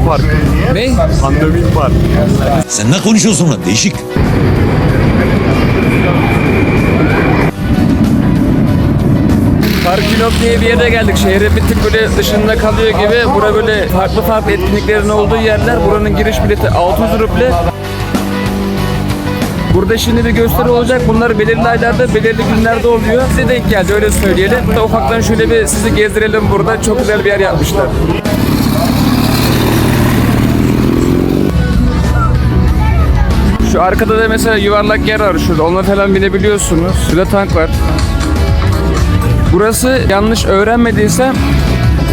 Park. Ne? Pandomim Park. Sen ne konuşuyorsun lan değişik? Parkinok diye bir yere geldik. Şehrin bir tık böyle dışında kalıyor gibi. Bura böyle farklı etkinliklerin olduğu yerler. Buranın giriş bileti 600 ruble. Burada şimdi bir gösteri olacak. Bunlar belirli aylarda, belirli günlerde oluyor. Size denk geldi öyle söyleyelim. Ufaktan şöyle bir sizi gezdirelim burada. Çok güzel bir yer yapmışlar. Şu arkada da mesela yuvarlak yer var şurada. Ona falan binebiliyorsunuz. Şurada tank var. Burası yanlış öğrenmediysem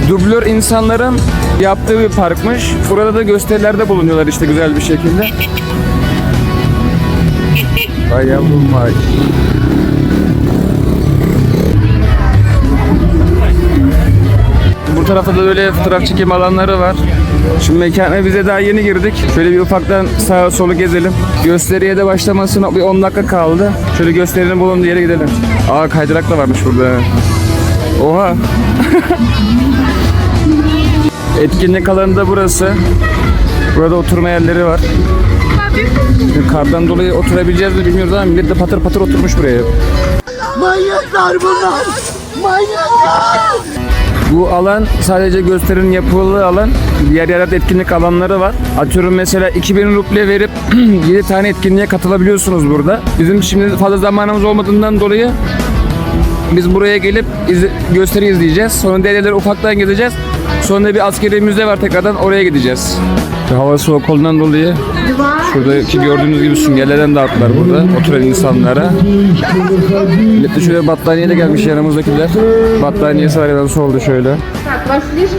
dublör insanların yaptığı bir parkmış. Burada da gösterilerde bulunuyorlar işte güzel bir şekilde. Vay yavrum vay. Bu tarafta da böyle fotoğraf çekim alanları var. Şu mekana bize daha yeni girdik. Şöyle bir ufaktan sağa solu gezelim. Gösteriye de başlamasına bir 10 dakika kaldı. Şöyle gösterinin bulunduğu yere gidelim. Aa kaydırak da varmış burada. Oha. Etkinlik alanı da burası. Burada oturma yerleri var. Kardan dolayı oturabileceğiz mi bilmiyoruz ama millet de patır patır oturmuş buraya. Manyaklar bunlar! Manyaklar! Bu alan sadece gösterinin yapıldığı alan. Diğer yerlerde etkinlik alanları var. Atıyorum mesela 2000 ruble verip 7 tane etkinliğe katılabiliyorsunuz burada. Bizim şimdi fazla zamanımız olmadığından dolayı biz buraya gelip gösteri izleyeceğiz. Sonra diğer yerlere ufaktan gideceğiz. Sonra bir askeri müze var tekrardan oraya gideceğiz. Hava soğuk olduğundan dolayı şuradaki gördüğünüz gibi süngerlerden dağıttılar burada oturan insanlara. Millet de şöyle battaniyeyle gelmiş yanımızdakiler. Battaniyesi var hemen solda şöyle.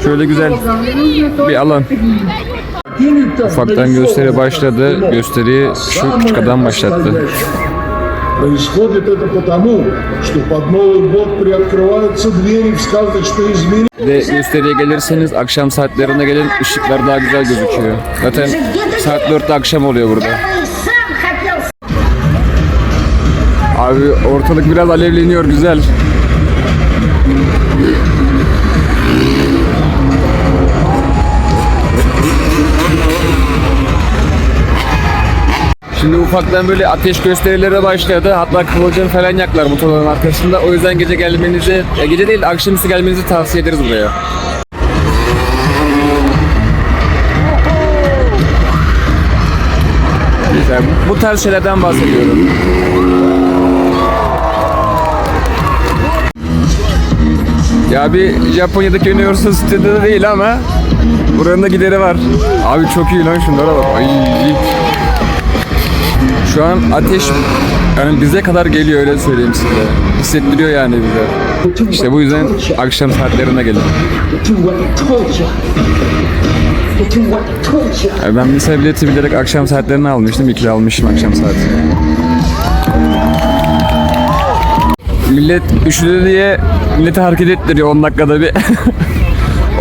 Şöyle güzel bir alan. Ufaktan gösteri başladı. Gösteriyi şu küçük adam başlattı. Происходит это потому, что под Новый год приоткрываются двери в сказочные измерения. Ve gösteriye gelirseniz akşam saatlerine gelin, ışıklar daha güzel gözüküyor. Zaten saat 4'te akşam oluyor burada. Abi ortalık biraz alevleniyor, güzel. Şimdi ufaktan böyle ateş gösterileri başladı. Hatta kıvılcım falan yaklar motorların arkasında. O yüzden gece gelmenizi, gece değil akşamüstü gelmenizi tavsiye ederiz buraya. Güzel. Bu tarz şeylerden bahsediyorum. Ya bir Japonya'daki üniversite sitede de değil ama buranın da gideri var. Abi çok iyi lan şunlara bak. Ay. Şu an ateş yani bize kadar geliyor öyle söyleyeyim size. Hissettiriyor yani bize. İşte bu yüzden akşam saatlerine gelin. Yani ben mesela bileti bilerek akşam saatlerini almıştım. İkili almışım akşam saatini. Millet üşüdü diye milleti hareket ettiriyor 10 dakikada bir.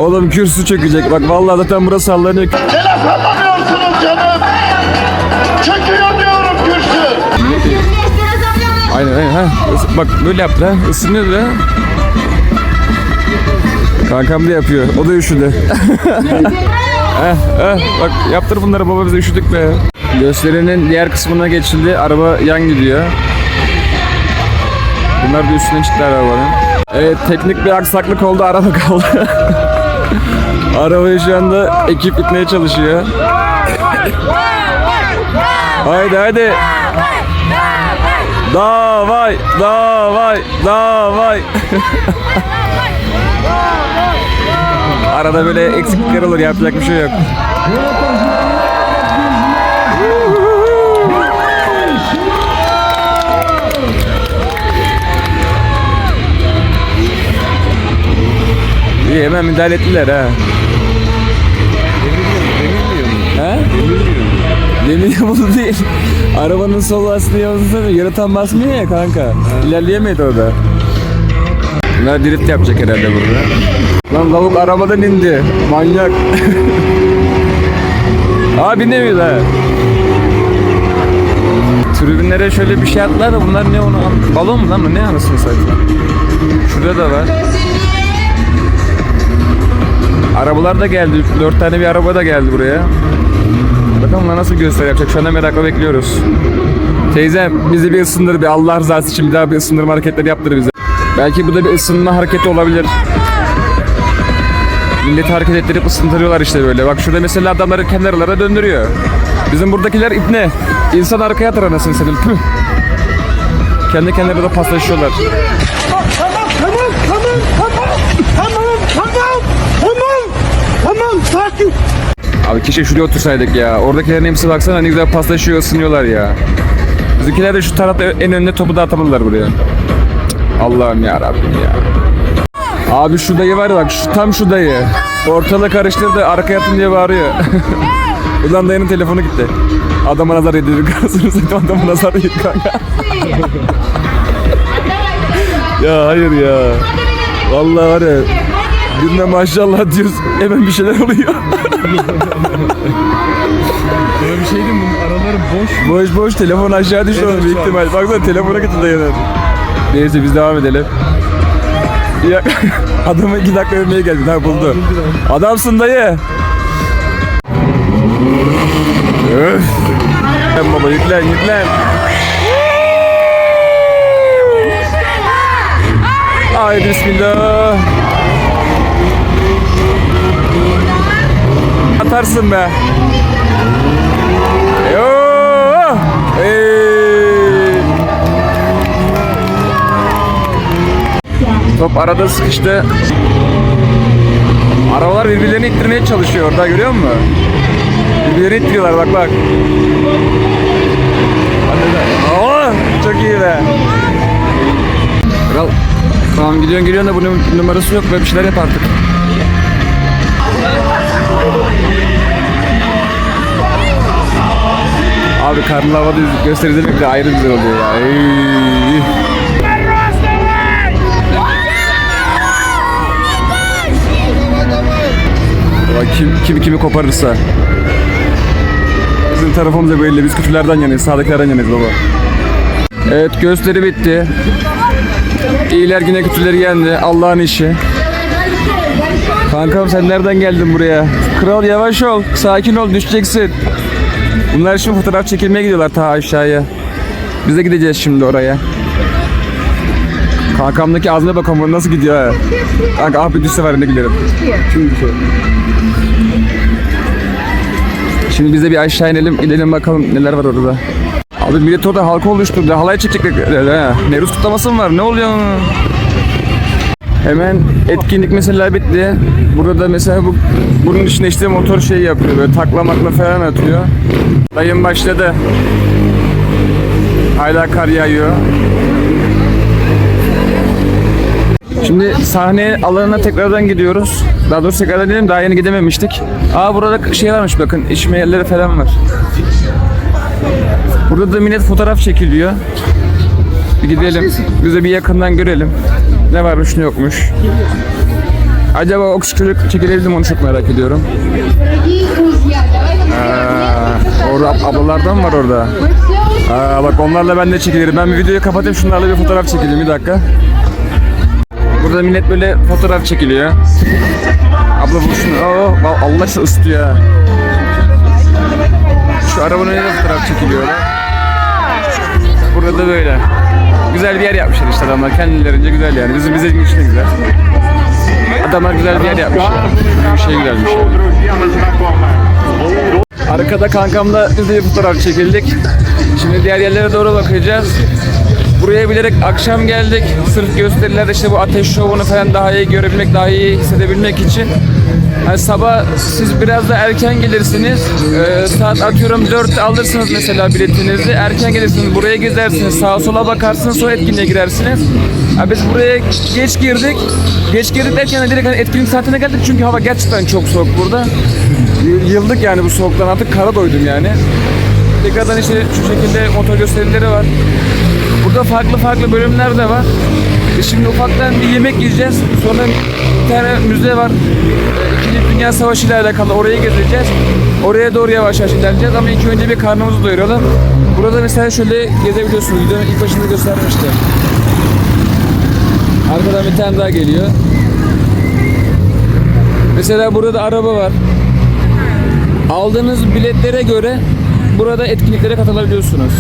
Oğlum kürsü çökecek. Bak vallahi zaten burası sallanıyor. Telef yapamıyorsunuz canım. Çöküyor diyorum kürsü. Aynen ha. Bak böyle yaptı ha. Isınıyordu ha. Kankam da yapıyor. O da üşüdü. Bak yaptır bunları baba biz üşüdük be. Gösterinin diğer kısmına geçildi. Araba yan gidiyor. Bunlar da üstüne çıktı arabanın. Evet teknik bir aksaklık oldu. Araba kaldı. Arabayı şu anda ekip itmeye çalışıyor. Haydi haydi. Davay, davay, davay. Arada böyle eksiklikler olur, yapacak bir şey yok. İyi hemen müdahale ettiler ha. Ha? Demir yamulu değil. Arabanın sol lastiği yansısa yaratan basmıyor ya kanka. İlerleyemedi o da. Bunlar drift yapacak herhalde burada. Lan lavuk arabadan indi. Manyak. Aa binemiyor ha. Tribünlere şöyle bir şey attılar da bunlar ne onu? Balon mu lan, ne anasını satayım? Şurada da var. Arabalar da geldi. 4 tane bir araba da geldi buraya. Bakalım bunlar nasıl gösteri yapacak. Şu anda merakla bekliyoruz. Teyzem bizi bir ısındır, bir Allah rızası için bir daha bir ısındırma hareketleri yaptır bize. Belki bu da bir ısınma hareketi olabilir. Milleti hareket ettirip ısındırıyorlar işte böyle. Bak şurada mesela adamları kenarlara döndürüyor. Bizim buradakiler ipne. İnsan arkaya atar anasını senin. Püh. Kendi kendilerine de paslaşıyorlar. Tamam sakin. Abi keşke şuraya otursaydık ya. Oradakilerin hepsi baksana ne güzel paslaşıyor, ısınıyorlar ya. Bizimkiler de şu tarafta en önde topu da atamadılar buraya. Allah'ım ya Rabbim ya. Abi şu dayı var ya bak tam şu dayı. Ortalığı karıştırdı arkaya atın diye bağırıyor. Ulan dayının telefonu gitti. Adama nazar yedirdik. Adama nazar yedirdik kanka. Ya hayır ya. Vallahi var ya. Birine maşallah diyoruz. Hemen bir şeyler oluyor. Böyle bir şey değil mi? Bunun araları boş. Boş telefon aşağı düştü onun büyük ihtimal. Baksana telefona gitti dayının. Neyse biz devam edelim. Ya, adamı 2 dakika övmeye geldi. Ha buldu. Adamsın dayı. Öf. Yüklen baba yüklen. Ay bismillah. Atarsın be. Yoo. Hey. Top arada sıkıştı. Arabalar birbirlerini ittirmeye çalışıyor orada görüyor musun? Birbirlerini ittiriyorlar bak. Aa, çok iyi be. Kral, tamam gidiyorsun da bunun numarası yok böyle bir şeyler yap artık. Abi karnlı havada gösteri izlemek de ayrı güzel oluyor ya. Ey. Kimi koparırsa. Bizim tarafımız da belli. Biz kötülerden yanıyız. Sağdakilerden yanıyız baba. Evet gösteri bitti. İyiler yine kötüleri yendi. Allah'ın işi. Kankam sen nereden geldin buraya? Kral yavaş ol. Sakin ol düşeceksin. Bunlar şimdi fotoğraf çekilmeye gidiyorlar ta aşağıya. Biz de gideceğiz şimdi oraya. Kankamdaki ağzına bakalım nasıl gidiyor ha. Kanka ah bir düşse var ne giderim. Şimdi biz de bir aşağı inelim bakalım neler var orada. Abi millet orada halka oluşturdu. Halay çekecekler. Nevruz kutlaması mı var? Ne oluyor? Hemen etkinlik mesela bitti. Burada mesela bunun içinde işte motor şey yapıyor. Böyle taklamakla falan atıyor. Dayım başladı. Hala kar yağıyor. Şimdi sahne alanına tekrardan gidiyoruz. Daha doğrusu tekrardan diyelim daha yeni gidememiştik. Aa burada şey varmış bakın içme yerleri falan var. Burada da millet fotoğraf çekiliyor. Bir gidelim. Biz de bir yakından görelim. Ne varmış ne yokmuş. Acaba o küçük çekilebilir mi onu çok merak ediyorum. Orada ablalardan var orada. Bak onlarla ben de çekilirim. Ben bir videoyu kapatayım şunlarla bir fotoğraf çekeyim bir dakika. Burada millet böyle fotoğraf çekiliyor. Abla bu şunu. Oh, Allah size ısıtıyor ya. Şu arabanın önüne fotoğraf çekiliyor. Burada da böyle. Güzel bir yer yapmışlar işte adamlar. Kendilerince güzel yani. Bizim için de güzel. Adamlar güzel bir yer yapmışlar. Bir şey güzelmiş yani. Arkada kankamla biz de bir fotoğraf çekildik. Şimdi diğer yerlere doğru bakacağız. Buraya bilerek akşam geldik. Sırf gösterilerde işte bu ateş şovunu falan daha iyi görebilmek, daha iyi hissedebilmek için. Yani sabah siz biraz da erken gelirsiniz. Saat atıyorum 4'te alırsınız mesela biletinizi. Erken gelirsiniz, buraya gezersiniz, sağa sola bakarsınız, sonra etkinliğe girersiniz. Yani biz buraya geç girdik. Geç girdik derken direkt hani etkinlik saatine geldik çünkü hava gerçekten çok soğuk burada. Yıldık yani bu soğuktan artık kara doydum yani. Tekrardan işte şu şekilde motor gösterileri var. Burada farklı bölümler de var. Şimdi ufaktan bir yemek yiyeceğiz. Sonra bir tane müze var. İkinci Dünya Savaşı ile alakalı orayı gezeceğiz. Oraya doğru yavaş yavaş ilerleyeceğiz ama ilk önce bir karnımızı doyuralım. Burada mesela şöyle gezebiliyorsunuz. Videonun ilk başında göstermiştim. Arkadan bir tane daha geliyor. Mesela burada araba var. Aldığınız biletlere göre burada etkinliklere katılabiliyorsunuz.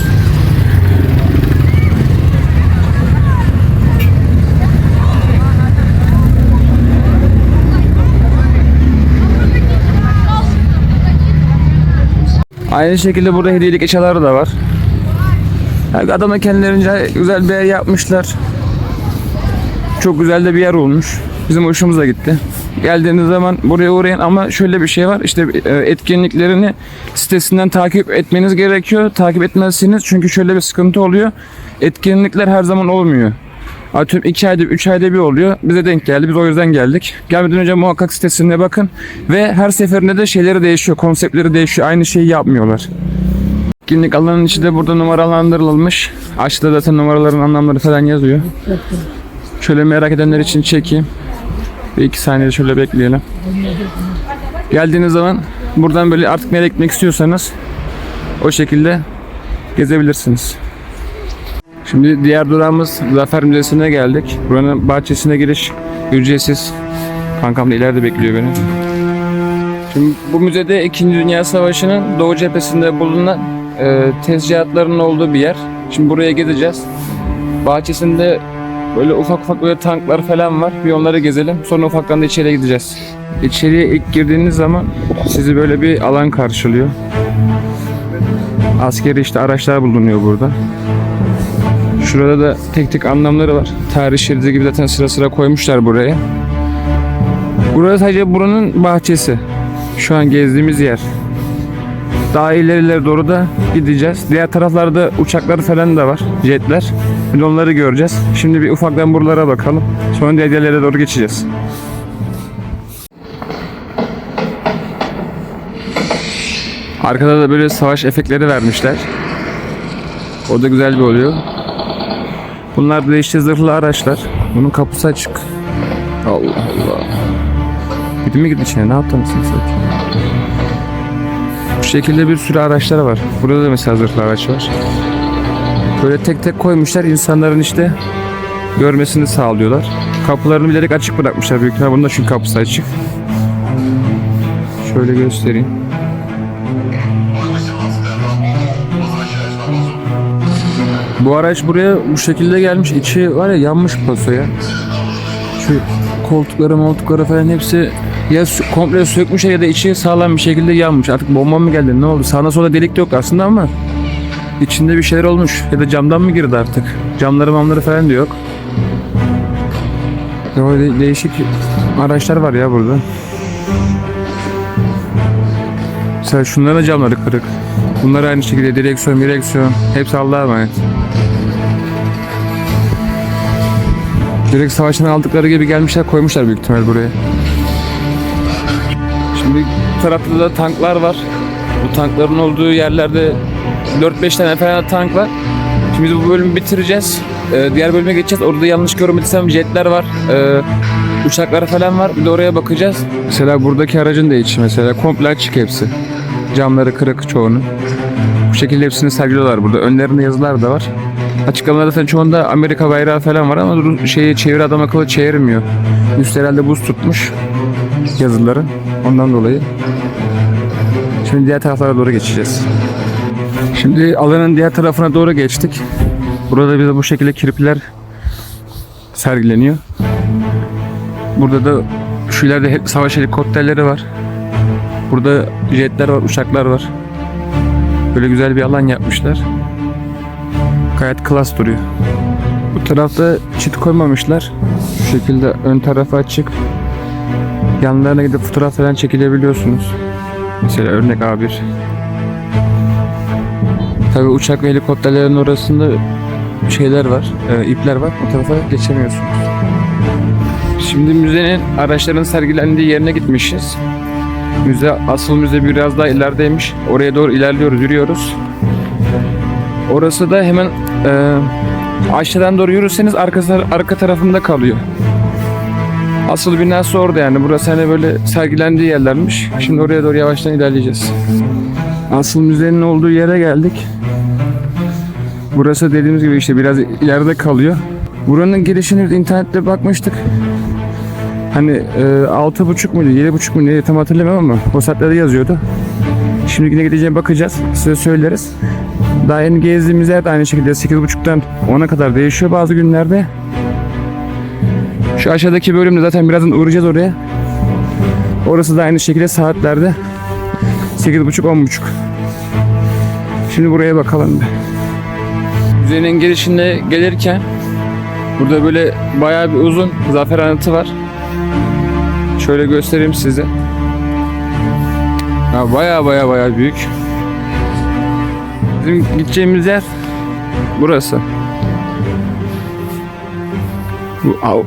Aynı şekilde burada hediyelik eşyalar da var. Yani adamlar kendilerince güzel bir yer yapmışlar. Çok güzel de bir yer olmuş. Bizim hoşumuza gitti. Geldiğiniz zaman buraya uğrayın ama şöyle bir şey var. İşte etkinliklerini sitesinden takip etmeniz gerekiyor. Takip etmezseniz çünkü şöyle bir sıkıntı oluyor. Etkinlikler her zaman olmuyor. Atıyorum 2 ayda 3 ayda bir oluyor. Bize denk geldi. Biz o yüzden geldik. Gelmeden önce muhakkak sitesine bakın. Ve her seferinde de şeyleri değişiyor. Konseptleri değişiyor. Aynı şeyi yapmıyorlar. Etkinlik alanının içi de burada numaralandırılmış. Aşağıda zaten numaraların anlamları falan yazıyor. Şöyle merak edenler için çekeyim. Bir 2 saniye şöyle bekleyelim. Geldiğiniz zaman buradan böyle artık nereye gitmek istiyorsanız o şekilde gezebilirsiniz. Şimdi diğer durağımız Zafer Müzesi'ne geldik. Buranın bahçesine giriş ücretsiz. Kankam da ileride bekliyor beni. Şimdi bu müzede 2. Dünya Savaşı'nın Doğu cephesinde bulunan tezgahların olduğu bir yer. Şimdi buraya gideceğiz. Bahçesinde böyle ufak böyle tanklar falan var. Bir onları gezelim. Sonra ufaktan da içeriye gideceğiz. İçeriye ilk girdiğiniz zaman sizi böyle bir alan karşılıyor. Askeri işte araçlar bulunuyor burada. Şurada da tek anlamları var. Tarih şeridi gibi zaten sıra koymuşlar buraya. Burası sadece buranın bahçesi. Şu an gezdiğimiz yer. Daha ilerilere doğru da gideceğiz. Diğer taraflarda uçaklar falan da var. Jetler. Bir de onları göreceğiz. Şimdi bir ufaktan buralara bakalım. Sonra diğer yerlere doğru geçeceğiz. Arkada da böyle savaş efektleri vermişler. O da güzel bir oluyor. Bunlar da işte zırhlı araçlar. Bunun kapısı açık. Allah Allah. Gidin mi gidin içine? Ne yaptın sen? Bu şekilde bir sürü araçlar var. Burada da mesela zırhlı araç var. Böyle tek koymuşlar. İnsanların işte görmesini sağlıyorlar. Kapılarını bilerek açık bırakmışlar. Büyük ihtimalle bunun da çünkü kapısı açık. Şöyle göstereyim. Bu araç buraya bu şekilde gelmiş. İçi var ya yanmış paso ya. Şu koltukları falan hepsi ya komple sökmüş ya da içi sağlam bir şekilde yanmış. Artık bomba mı geldi ne oldu? Sağına sola delik de yok aslında ama içinde bir şeyler olmuş. Ya da camdan mı girdi artık? Camları falan da yok. Böyle değişik araçlar var ya burada. Mesela şunların da camları kırık. Bunlar aynı şekilde direksiyon hepsi Allah'a emanet. Direkt savaştan aldıkları gibi gelmişler koymuşlar büyük ihtimal buraya. Şimdi bu tarafta da tanklar var. Bu tankların olduğu yerlerde 4-5 tane falan tank var. Şimdi biz bu bölümü bitireceğiz. Diğer bölüme geçeceğiz. Orada yanlış görmediysem jetler var. Uçaklar falan var. Bir de oraya bakacağız. Mesela buradaki aracın da içi mesela komple açık hepsi. Camları kırık çoğunun. Bu şekilde hepsini sergiliyorlar burada. Önlerinde yazılar da var. Açıklamalarda falan çoğunda Amerika bayrağı falan var ama çeviri adam akıllı çevirmiyor. Üst herhalde buz tutmuş yazıları. Ondan dolayı. Şimdi diğer taraflara doğru geçeceğiz. Şimdi alanın diğer tarafına doğru geçtik. Burada bir de bu şekilde kirpiler sergileniyor. Burada da şu ileride savaş helikopterleri var. Burada jetler var, uçaklar var. Böyle güzel bir alan yapmışlar. Gayet klas duruyor. Bu tarafta çit koymamışlar. Şu şekilde ön tarafı açık. Yanlarına gidip fotoğraf falan çekilebiliyorsunuz. Mesela örnek A1. Tabii uçak ve helikopterlerin orasında şeyler var, ipler var. O tarafa geçemiyorsunuz. Şimdi müzenin araçların sergilendiği yerine gitmişiz. Asıl müze biraz daha ilerideymiş. Oraya doğru ilerliyoruz, yürüyoruz. Orası da hemen aşağıdan doğru yürürseniz arka tarafında kalıyor. Asıl binası orada yani. Burası hani böyle sergilendiği yerlermiş. Şimdi oraya doğru yavaştan ilerleyeceğiz. Asıl müzenin olduğu yere geldik. Burası dediğimiz gibi işte biraz ileride kalıyor. Buranın girişini internette bakmıştık. Hani 6.30 muydu, 7.30 muydu tam hatırlamıyorum ama o saatlerde yazıyordu. Şimdi yine gideceğim, bakacağız, size söyleriz. Daha yeni gezdiğimiz yer de aynı şekilde 8.30'dan 10'a kadar değişiyor bazı günlerde. Şu aşağıdaki bölümde zaten birazdan uğrayacağız oraya. Orası da aynı şekilde saatlerde 8.30-10.30. Şimdi buraya bakalım bir. Müzenin girişinde gelirken burada böyle bayağı bir uzun zafer anıtı var. Şöyle göstereyim size. Ya bayağı büyük. Bizim gideceğimiz yer burası.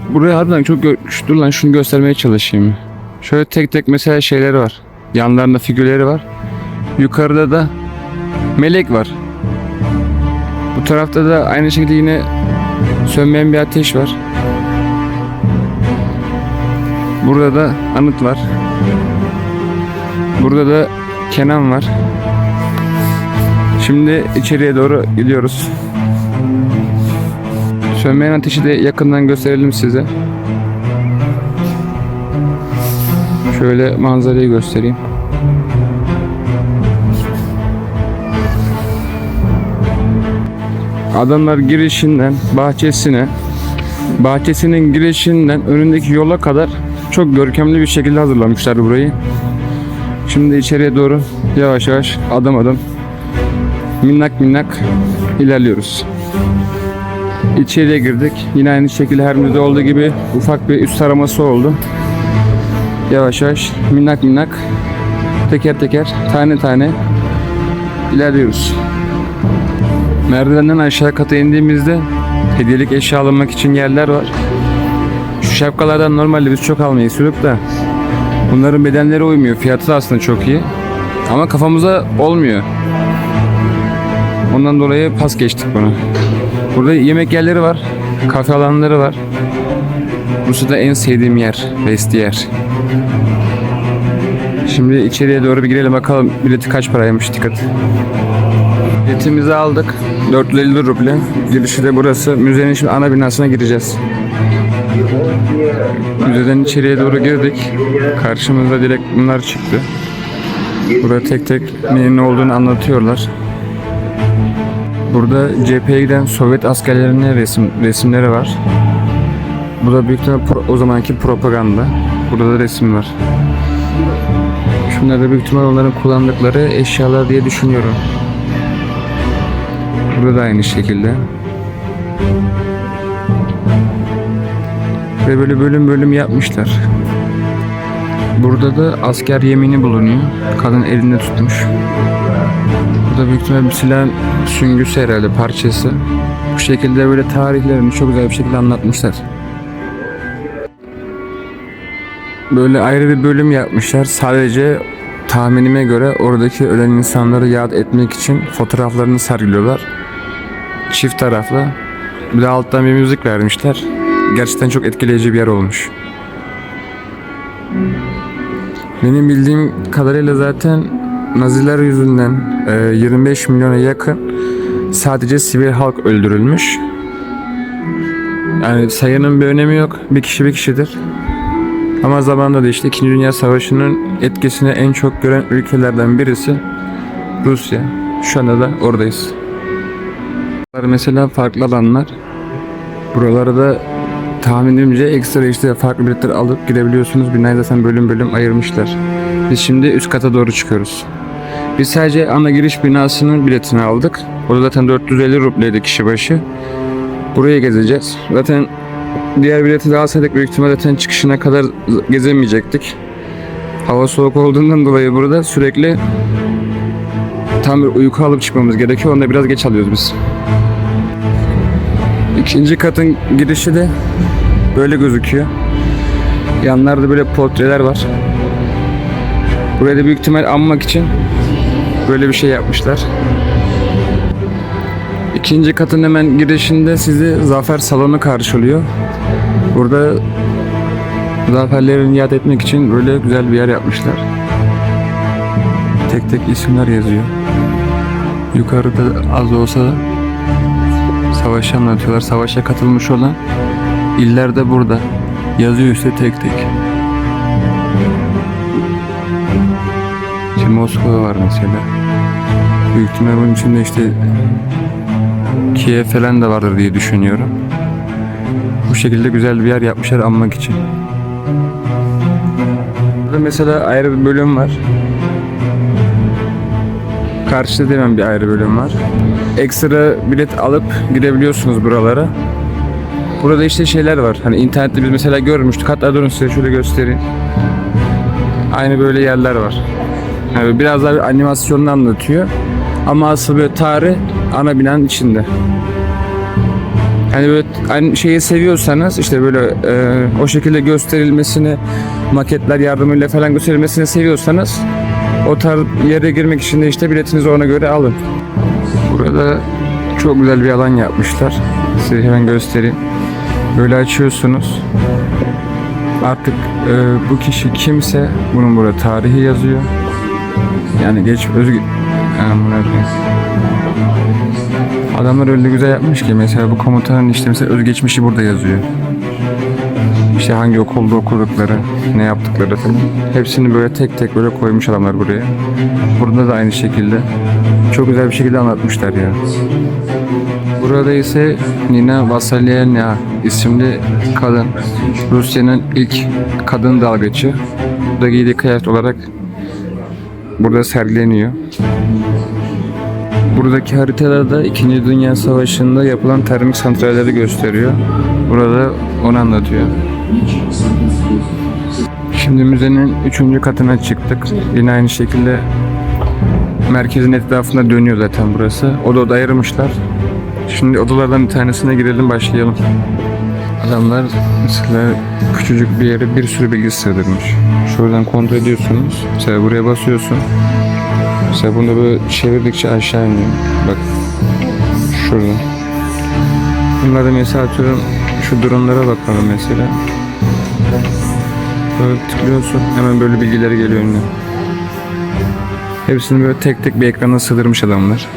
Buraya harbiden çok dur lan, şunu göstermeye çalışayım. Şöyle tek tek mesela şeyleri var. Yanlarında figürleri var. Yukarıda da melek var. Bu tarafta da aynı şekilde yine sönmeyen bir ateş var. Burada da anıt var. Burada da Kenan var. Şimdi içeriye doğru gidiyoruz. Sönmeyen ateşi de yakından gösterelim size. Şöyle manzarayı göstereyim. Adamlar girişinden bahçesinin girişinden önündeki yola kadar çok görkemli bir şekilde hazırlamışlar burayı. Şimdi içeriye doğru yavaş yavaş adım minnak ilerliyoruz. İçeriye girdik. Yine aynı şekilde her müze olduğu gibi ufak bir üst taraması oldu. Yavaş yavaş minnak teker tane ilerliyoruz. Merdivenden aşağı kata indiğimizde hediyelik eşya alınmak için yerler var. Şu şapkalardan normalde biz çok almayı istiyorduk da bunların bedenleri uymuyor. Fiyatı da aslında çok iyi. Ama kafamıza olmuyor. Ondan dolayı pas geçtik bunu. Burada yemek yerleri var. Kafe alanları var. Burası da en sevdiğim yer. Vestiyer. Şimdi içeriye doğru bir girelim bakalım bileti kaç paraymış, dikkat. Biletimizi aldık. 450 ruble. Girişi de burası. Müzenin şimdi ana binasına gireceğiz. Müzeden içeriye doğru girdik. Karşımıza direkt bunlar çıktı. Burada tek tek neyin ne olduğunu anlatıyorlar. Burada cepheye giden Sovyet askerlerinin resimleri var. Bu da büyük ihtimalle o zamanki propaganda. Burada da resim var. Şunlar da büyük ihtimalle onların kullandıkları eşyalar diye düşünüyorum. Burada da aynı şekilde. Ve böyle bölüm yapmışlar. Burada da asker yemini bulunuyor. Kadın elinde tutmuş. Burada büyük ihtimalle bir silahın süngüsü herhalde, parçası. Bu şekilde böyle tarihlerini çok güzel bir şekilde anlatmışlar. Böyle ayrı bir bölüm yapmışlar. Sadece tahminime göre oradaki ölen insanları yad etmek için fotoğraflarını sergiliyorlar. Çift taraflı. Bir de alttan bir müzik vermişler. Gerçekten çok etkileyici bir yer olmuş. Benim bildiğim kadarıyla zaten Naziler yüzünden 25 milyona yakın sadece sivil halk öldürülmüş. Yani sayının bir önemi yok. Bir kişi bir kişidir. Ama zamanında da işte 2. Dünya Savaşı'nın etkisini en çok gören ülkelerden birisi Rusya. Şu anda da oradayız. Mesela farklı alanlar. Buraları da tahminimce ekstra işte farklı biletler alıp girebiliyorsunuz. Binayı zaten bölüm ayırmışlar. Biz şimdi üst kata doğru çıkıyoruz. Biz sadece ana giriş binasının biletini aldık. O da zaten 450 rubleydi kişi başı. Burayı gezeceğiz. Zaten diğer bileti de alsaydık büyük ihtimalle zaten çıkışına kadar gezemeyecektik. Hava soğuk olduğundan dolayı burada sürekli tam bir uyku alıp çıkmamız gerekiyor. Onu da biraz geç alıyoruz biz. İkinci katın girişi de böyle gözüküyor. Yanlarda böyle portreler var. Buraya da büyük ihtimal anmak için böyle bir şey yapmışlar. İkinci katın hemen girişinde sizi zafer salonu karşılıyor. Burada zaferlerini yad etmek için böyle güzel bir yer yapmışlar. Tek tek isimler yazıyor. Yukarıda az da olsa savaşı anlatıyorlar. Savaşa katılmış olan iller de burada. Yazıyor işte tek tek. İşte Moskova var mesela. Büyük ihtimal bunun içinde işte Kiev falan da vardır diye düşünüyorum. Bu şekilde güzel bir yer yapmışlar anmak için. Burada mesela ayrı bir bölüm var. Karşıda hemen bir ayrı bölüm var. Ekstra bilet alıp girebiliyorsunuz buralara. Burada işte şeyler var. Hani internette biz mesela görmüştük. Hatta durun size şöyle göstereyim. Aynı böyle yerler var. Yani biraz daha bir animasyonunu anlatıyor. Ama asıl böyle tarih ana binanın içinde. Hani böyle aynı şeyi seviyorsanız işte böyle o şekilde gösterilmesini, maketler yardımıyla falan gösterilmesini seviyorsanız o tarz yere girmek için de işte biletinizi ona göre alın. Burada çok güzel bir alan yapmışlar. Size hemen göstereyim. Böyle açıyorsunuz. Artık bu kişi kimse bunun burada tarihi yazıyor. Yani adamlar öyle güzel yapmış ki mesela bu komutanın işte mesela özgeçmişi burada yazıyor. İşte hangi okulda okudukları, ne yaptıkları falan. Hepsini böyle tek tek böyle koymuş adamlar buraya. Burada da aynı şekilde. Çok güzel bir şekilde anlatmışlar ya. Burada ise Nina Vasylyevna isimli kadın. Rusya'nın ilk kadın dalgıcı. Bu da giydiği kıyafet olarak burada sergileniyor. Buradaki haritalarda 2. Dünya Savaşı'nda yapılan termik santralleri gösteriyor. Burada onu anlatıyor. Şimdi müzenin 3. katına çıktık. Yine aynı şekilde merkezin etrafında dönüyor zaten burası. Oda ayırmışlar. Şimdi odalardan bir tanesine girelim, başlayalım. Adamlar mesela küçücük bir yere bir sürü bilgi sığdırmış. Şuradan kontrol ediyorsunuz. Mesela buraya basıyorsun. Mesela bunu böyle çevirdikçe aşağı iniyor. Bak şurada. Bunlarda mesela atıyorum şu dronlara bakalım mesela. Böyle tıklıyorsun hemen böyle bilgileri geliyor önüne. Hepsini böyle tek tek bir ekrana sığdırmış adamlar.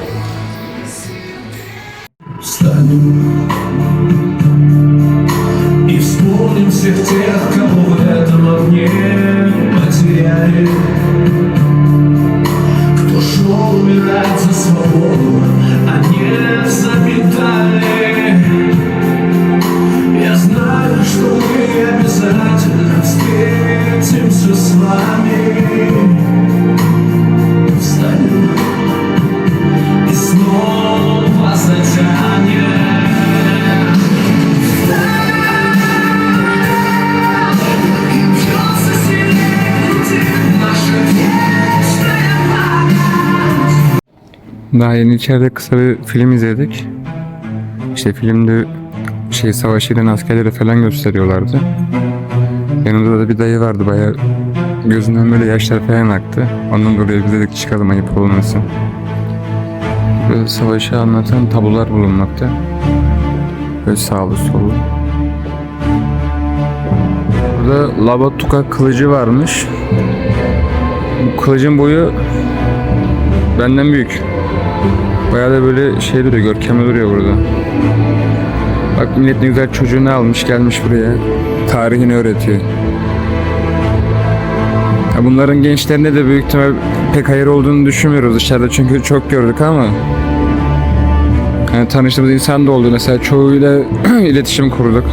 И вспомним всех тех, кого в этом огне потеряли, кто шел умирать за свободу, а не за медали. Я знаю, что мы обязательно встретимся с вами. Встанем и снова затянем. Daha yeni içeride kısa bir film izledik. İşte filmde savaş eden askerleri falan gösteriyorlardı. Yanımda da bir dayı vardı, bayağı gözünden böyle yaşlar falan aktı. Ondan dolayı biz dedik çıkalım, ayıp olmasın. Böyle savaşı anlatan tablolar bulunmakta. Böyle sağlı sollu. Burada Labatuka kılıcı varmış. Bu kılıcın boyu benden büyük. Bayağı da böyle şey duruyor, görkemli duruyor burada. Bak millet ne güzel çocuğunu almış gelmiş buraya. Tarihini öğretiyor. Ya bunların gençlerine de büyük ihtimal pek hayır olduğunu düşünmüyoruz dışarıda çünkü çok gördük ama yani tanıştığımız insan da oldu. Mesela çoğuyla iletişim kurduk.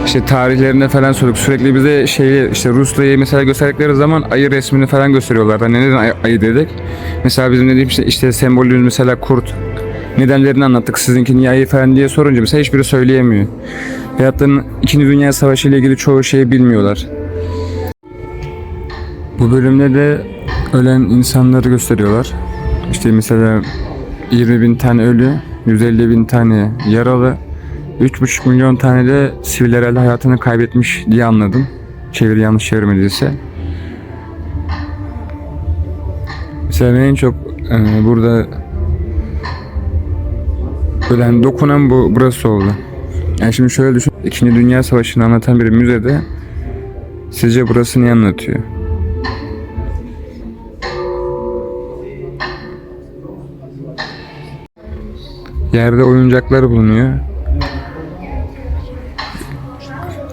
İşte tarihlerine falan sorduk. Sürekli bize işte Rusya'yı mesela gösterdikleri zaman ayı resmini falan gösteriyorlar. Hani neden ayı dedik? Mesela bizim dediğim işte sembolümüz mesela kurt. Nedenlerini anlattık. Sizinki niye ayı falan diye sorunca mesela hiçbiri söyleyemiyor. Veyahut da 2. Dünya Savaşı ile ilgili çoğu şeyi bilmiyorlar. Bu bölümde de ölen insanları gösteriyorlar. İşte mesela 20.000 tane ölü, 150.000 tane yaralı, 3,5 milyon tane de sivil herhalde hayatını kaybetmiş diye anladım. Yanlış çevirmediyse. Mesela en çok burada ölen, dokunan burası oldu. Yani şimdi şöyle düşün. 2. Dünya Savaşı'nı anlatan bir müzede sizce burası ne anlatıyor? Yerde oyuncaklar bulunuyor.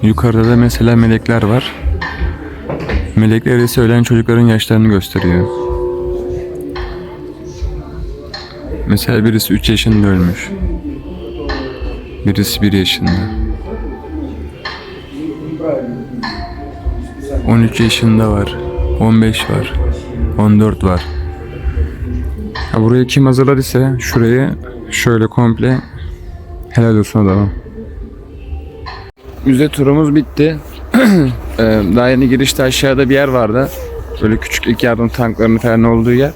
Yukarıda da mesela melekler var. Melekler ise ölen çocukların yaşlarını gösteriyor. Mesela birisi 3 yaşında ölmüş. Birisi 1 yaşında. 13 yaşında var. 15 var. 14 var. Ha, burayı kim hazırladıysa şurayı şöyle komple helal olsun adamım. Müze turumuz bitti. Daha yeni girişte aşağıda bir yer vardı. Böyle küçük ilk yardım tanklarının falan olduğu yer.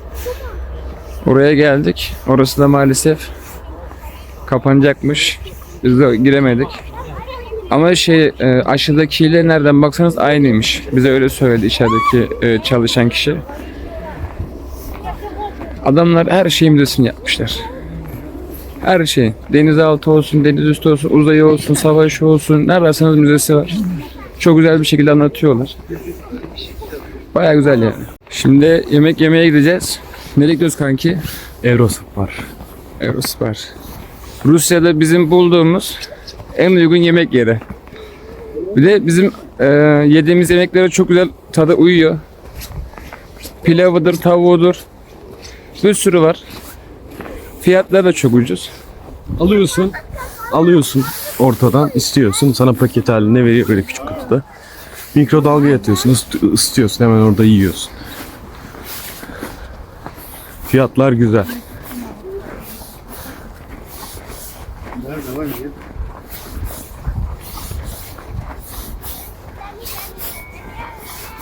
Oraya geldik. Orası da maalesef kapanacakmış. Biz de giremedik. Ama aşağıdakiyle nereden baksanız aynıymış. Bize öyle söyledi içerideki çalışan kişi. Adamlar her şeyin müzesini yapmışlar. Her şey. Denizaltı olsun, denizüstü olsun, uzayı olsun, savaşı olsun. Ne ararsanız müzesi var. Çok güzel bir şekilde anlatıyorlar. Baya güzel yani. Şimdi yemek yemeye gideceğiz. Nereye gidiyoruz kanki? Eurospar. Eurospar. Rusya'da bizim bulduğumuz en uygun yemek yeri. Bir de bizim yediğimiz yemeklere çok güzel tadı uyuyor. Pilavıdır, tavuğudur. Bir sürü var. Fiyatlar da çok ucuz. Alıyorsun ortadan, istiyorsun. Sana paket haline veriyor böyle küçük kutuda. Mikrodalgaya atıyorsun, ısıtıyorsun, hemen orada yiyorsun. Fiyatlar güzel.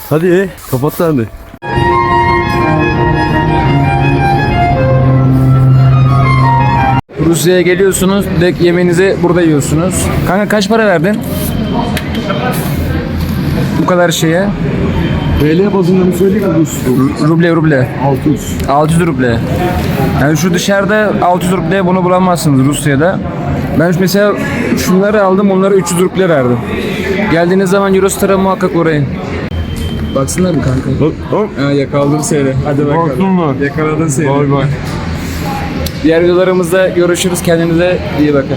Hadi kapat hadi. Rusya'ya geliyorsunuz, direkt yemeğinizi burada yiyorsunuz. Kanka kaç para verdin? Bu kadar şeye. TL bazında mı söyleyeyim mi? Ruble. 600. 600 ruble. Yani şu dışarıda 600 ruble bunu bulamazsınız Rusya'da. Ben mesela şunları aldım, onlara 300 ruble verdim. Geldiğiniz zaman Eurostar'a muhakkak uğrayın. Baksınlar mı kanka? Hop. Yakaladım seni. Hadi bakalım. Yakaladın seni. Bay bay. Diğer videolarımızda görüşürüz. Kendinize iyi bakın.